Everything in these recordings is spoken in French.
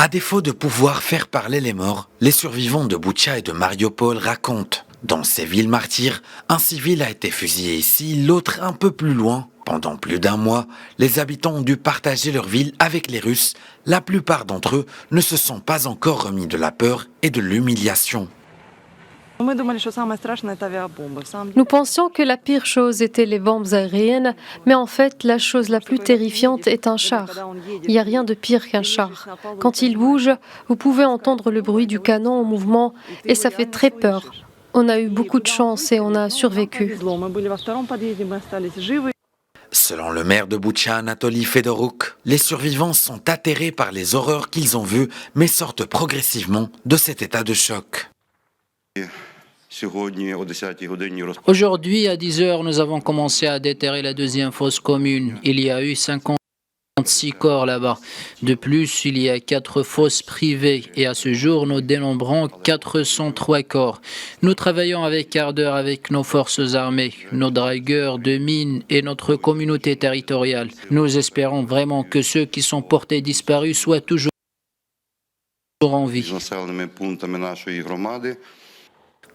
À défaut de pouvoir faire parler les morts, les survivants de Boutcha et de Mariupol racontent. Dans ces villes martyrs, un civil a été fusillé ici, l'autre un peu plus loin. Pendant plus d'un mois, les habitants ont dû partager leur ville avec les Russes. La plupart d'entre eux ne se sont pas encore remis de la peur et de l'humiliation. Nous pensions que la pire chose était les bombes aériennes, mais en fait, la chose la plus terrifiante est un char. Il n'y a rien de pire qu'un char. Quand il bouge, vous pouvez entendre le bruit du canon en mouvement et ça fait très peur. On a eu beaucoup de chance et on a survécu. Selon le maire de Boutcha, Anatoly Fedoruk, les survivants sont atterrés par les horreurs qu'ils ont vues, mais sortent progressivement de cet état de choc. Aujourd'hui, à 10 heures, nous avons commencé à déterrer la deuxième fosse commune. Il y a eu 56 corps là-bas. De plus, il y a 4 fosses privées et à ce jour, nous dénombrons 403 corps. Nous travaillons avec ardeur avec nos forces armées, nos dragueurs de mines et notre communauté territoriale. Nous espérons vraiment que ceux qui sont portés disparus soient toujours en vie.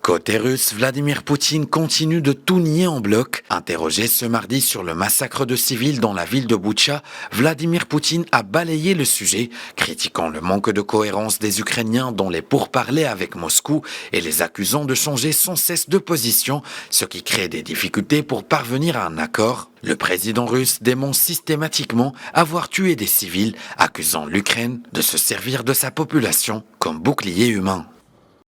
Côté russe, Vladimir Poutine continue de tout nier en bloc. Interrogé ce mardi sur le massacre de civils dans la ville de Boutcha, Vladimir Poutine a balayé le sujet, critiquant le manque de cohérence des Ukrainiens dans les pourparlers avec Moscou et les accusant de changer sans cesse de position, ce qui crée des difficultés pour parvenir à un accord. Le président russe dément systématiquement avoir tué des civils, accusant l'Ukraine de se servir de sa population comme bouclier humain.